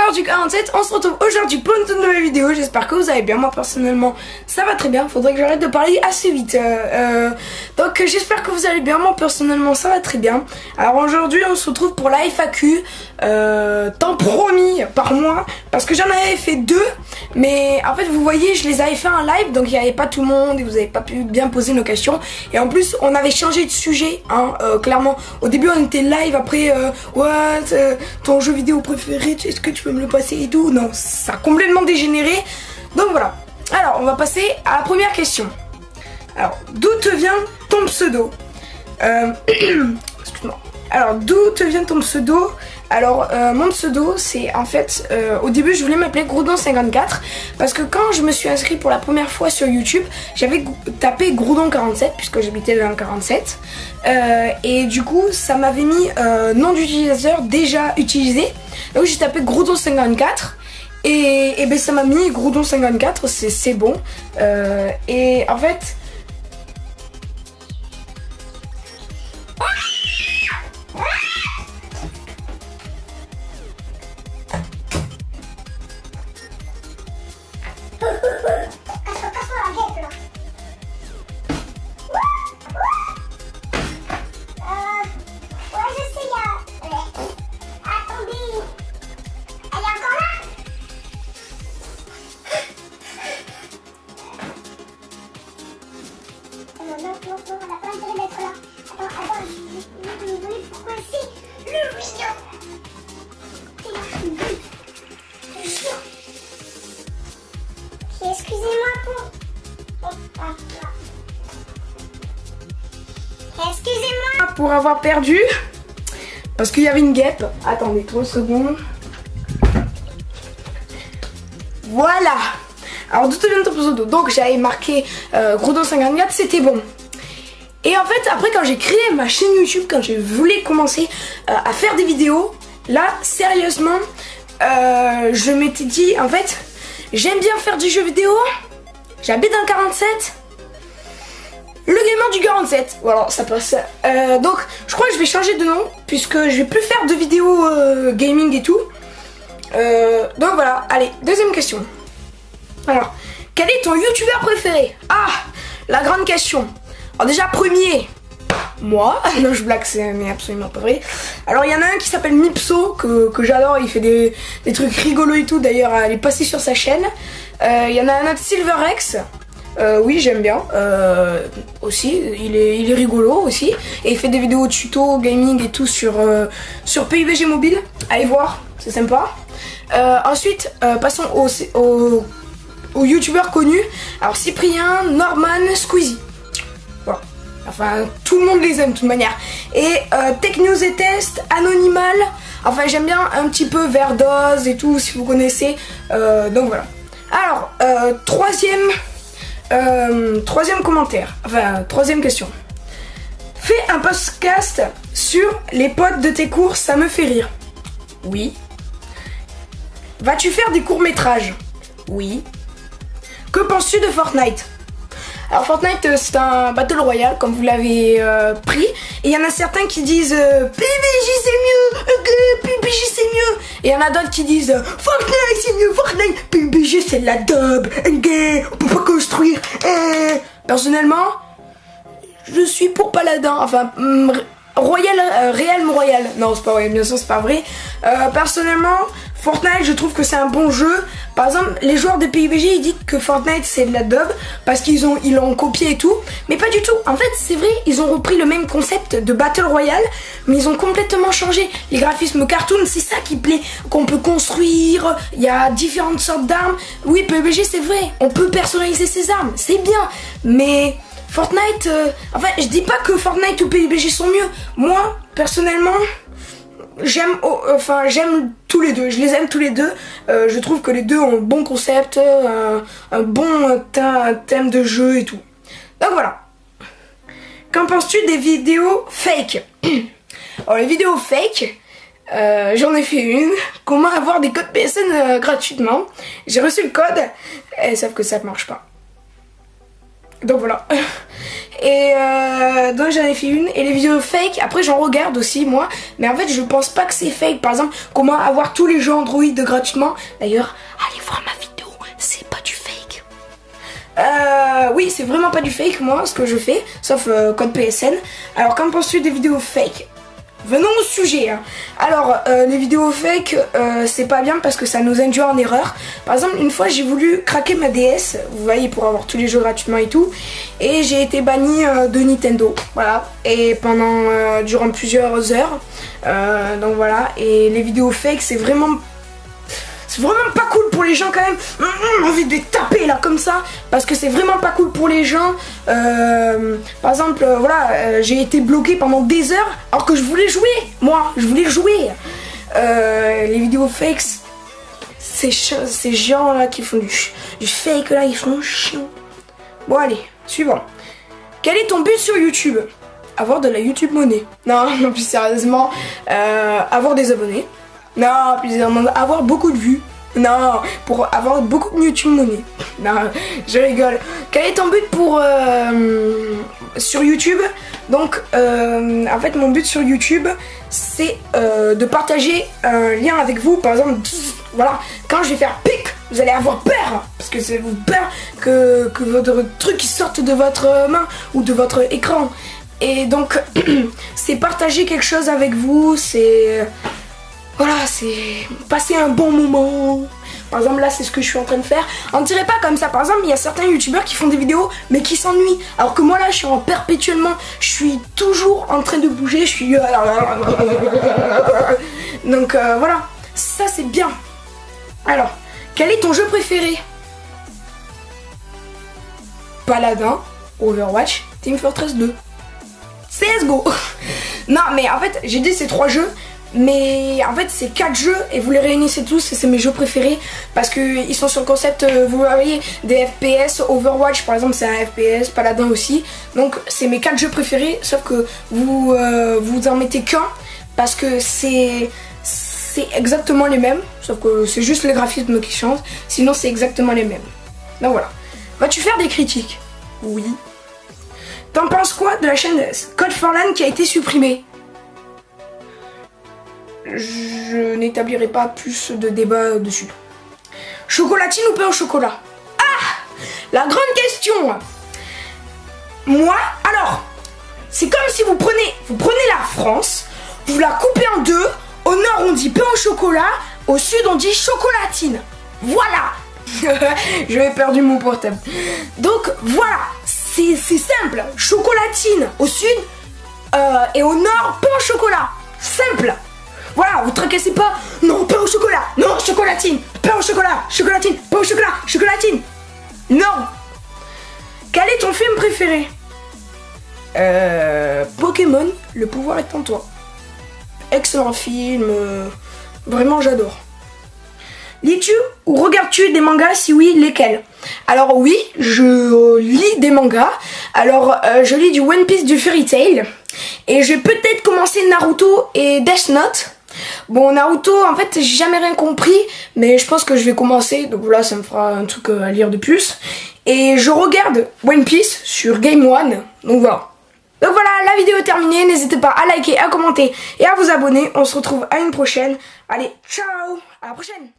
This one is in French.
joueur du 47, on se retrouve aujourd'hui pour une toute nouvelle vidéo. J'espère que vous allez bien. Moi personnellement ça va très bien, faudrait que j'arrête de parler assez vite. Donc j'espère que vous allez bien. Moi personnellement ça va très bien. Alors aujourd'hui on se retrouve pour la FAQ, tant promis par moi, parce que j'en avais fait deux, mais en fait vous voyez je les avais fait en live, donc il n'y avait pas tout le monde et vous n'avez pas pu bien poser nos questions. Et en plus on avait changé de sujet, hein, clairement. Au début on était live, après ton jeu vidéo préféré, est-ce que tu peux me le passer et tout. Non, ça a complètement dégénéré. Donc voilà. Alors on va passer à la première question. Alors d'où te vient ton pseudo? Excuse-moi. Alors d'où te vient ton pseudo? Alors mon pseudo c'est en fait au début je voulais m'appeler Groudon54 parce que quand je me suis inscrit pour la première fois sur YouTube j'avais tapé Groudon47 puisque j'habitais dans le 47 et du coup ça m'avait mis nom d'utilisateur déjà utilisé, donc j'ai tapé Groudon54 et ben ça m'a mis Groudon54, c'est bon. Et en fait non, on n'a pas intérêt d'être là. Attends, je vais vous donner pourquoi c'est le mignon. C'est le mignon. Excusez-moi pour... Excusez-moi pour avoir perdu, parce qu'il y avait une guêpe. Attendez 3 secondes. Voilà. Alors d'où te vient ton pseudo? Donc j'avais marqué Groudon54, c'était bon. Et en fait après quand j'ai créé ma chaîne YouTube, quand j'ai voulu commencer à faire des vidéos, là sérieusement je m'étais dit en fait j'aime bien faire du jeu vidéo, j'habite dans le 47, le gamer du 47, voilà ça passe. Donc je crois que je vais changer de nom puisque je vais plus faire de vidéos gaming et tout. Donc voilà, allez, deuxième question. Alors, quel est ton youtubeur préféré? Ah, la grande question. Alors déjà, premier, moi. Non, je blague, c'est absolument pas vrai. Alors, il y en a un qui s'appelle Mipso, que j'adore. Il fait des trucs rigolos et tout. D'ailleurs, allez passer sur sa chaîne. Il y en a un autre, Silverrex. Oui, j'aime bien. Aussi, il est rigolo aussi. Et il fait des vidéos tuto, gaming et tout sur PUBG Mobile. Allez voir, c'est sympa. Ensuite, passons aux youtubeurs connus. Alors Cyprien, Norman, Squeezie. Voilà. Enfin, tout le monde les aime de toute manière. Et Tech News et Test, Anonymal. Enfin, j'aime bien un petit peu Verdoz et tout, si vous connaissez. Donc voilà. Alors, troisième commentaire. Enfin, troisième question. Fais un podcast sur les potes de tes cours, ça me fait rire. Oui. Vas-tu faire des courts-métrages? Oui. Que penses-tu de Fortnite? Alors Fortnite c'est un Battle Royale comme vous l'avez pris. Et il y en a certains qui disent PUBG c'est mieux, PUBG c'est mieux. Et il y en a d'autres qui disent Fortnite c'est mieux, Fortnite, PUBG c'est la dub, on peut pas construire. Personnellement, je suis pour Paladin, enfin Realm Royal. Non c'est pas vrai, bien sûr c'est pas vrai. Personnellement Fortnite je trouve que c'est un bon jeu. Par exemple les joueurs de PUBG ils disent que Fortnite c'est de la dub parce qu'ils l'ont copié et tout. Mais pas du tout. En fait c'est vrai, ils ont repris le même concept de Battle Royale, mais ils ont complètement changé. Les graphismes cartoon c'est ça qui plaît, qu'on peut construire, il y a différentes sortes d'armes. Oui PUBG c'est vrai, on peut personnaliser ses armes, c'est bien. Mais Fortnite, enfin je dis pas que Fortnite ou PUBG sont mieux. Moi personnellement j'aime tous les deux, je les aime tous les deux. Je trouve que les deux ont un bon concept, un bon thème de jeu et tout. Donc voilà. Qu'en penses-tu des vidéos fake? Alors les vidéos fake, j'en ai fait une. Comment avoir des codes PSN gratuitement. J'ai reçu le code, et sauf que ça ne marche pas. Donc voilà. Et donc j'en ai fait une. Et les vidéos fake, après j'en regarde aussi moi. Mais en fait je pense pas que c'est fake. Par exemple, comment avoir tous les jeux Android gratuitement. D'ailleurs, allez voir ma vidéo, c'est pas du fake. Oui, c'est vraiment pas du fake moi ce que je fais. Sauf code PSN. Alors qu'en penses-tu des vidéos fake? Venons au sujet. Hein. Alors, les vidéos fake, c'est pas bien parce que ça nous induit en erreur. Par exemple, une fois, j'ai voulu craquer ma DS, vous voyez, pour avoir tous les jeux gratuitement et tout. Et j'ai été banni de Nintendo. Voilà. Et durant plusieurs heures. Donc voilà. Et les vidéos fake, c'est vraiment pas cool pour les gens quand même. J'ai envie de les taper là comme ça parce que c'est vraiment pas cool pour les gens. Par exemple, voilà, j'ai été bloqué pendant des heures alors que je voulais jouer. Moi, je voulais jouer. Les vidéos fakes, ces gens là qui font du fake là, ils sont chiants. Bon allez, suivant. Quel est ton but sur YouTube? Avoir de la YouTube monnaie. Non, plus sérieusement, avoir des abonnés. Non, plus sérieusement, avoir beaucoup de vues. Non, pour avoir beaucoup de YouTube monnaie. Non, je rigole. Quel est ton but sur YouTube? Donc, en fait, mon but sur YouTube, c'est de partager un lien avec vous. Par exemple, voilà, quand je vais faire pic, vous allez avoir peur. Parce que c'est vous peur que votre truc qui sorte de votre main ou de votre écran. Et donc, c'est partager quelque chose avec vous, c'est... Voilà, c'est passer un bon moment. Par exemple, là, c'est ce que je suis en train de faire. On dirait pas comme ça. Par exemple, il y a certains youtubeurs qui font des vidéos, mais qui s'ennuient. Alors que moi, là, je suis perpétuellement... Je suis toujours en train de bouger. Je suis... Donc, voilà. Ça, c'est bien. Alors, quel est ton jeu préféré? Paladin, Overwatch, Team Fortress 2. CSGO. Non, mais en fait, j'ai dit ces 3 jeux. Mais en fait c'est 4 jeux et vous les réunissez tous et c'est mes jeux préférés parce que ils sont sur le concept, vous voyez, des FPS. Overwatch par exemple c'est un FPS, Paladin aussi. Donc c'est mes 4 jeux préférés, sauf que vous en mettez qu'un parce que c'est exactement les mêmes, sauf que c'est juste les graphismes qui changent, sinon c'est exactement les mêmes. Donc voilà. Vas-tu faire des critiques? Oui. T'en penses quoi de la chaîne Code for LAN qui a été supprimée? Je n'établirai pas plus de débat dessus. Chocolatine ou pain au chocolat? Ah! La grande question! Moi, alors, c'est comme si vous prenez la France, vous la coupez en deux, au nord on dit pain au chocolat, au sud on dit chocolatine. Voilà! J'avais perdu mon portable. Donc voilà, c'est simple. Chocolatine au sud et au nord pain au chocolat. Simple! Voilà, vous tracassez pas. Non, pain au chocolat. Non, chocolatine. Pain au chocolat. Chocolatine. Pain au chocolat. Chocolatine. Non. Quel est ton film préféré? Pokémon, le pouvoir est en toi. Excellent film. Vraiment, j'adore. Lis-tu ou regardes-tu des mangas? Si oui, lesquels? Alors oui, je lis des mangas. Alors, je lis du One Piece, du Fairy Tail. Et je vais peut-être commencer Naruto et Death Note. Bon, Naruto, en fait, j'ai jamais rien compris, mais je pense que je vais commencer, donc voilà, ça me fera un truc à lire de plus. Et je regarde One Piece sur Game One, donc voilà. Donc voilà, la vidéo est terminée, n'hésitez pas à liker, à commenter et à vous abonner. On se retrouve à une prochaine. Allez, ciao, à la prochaine.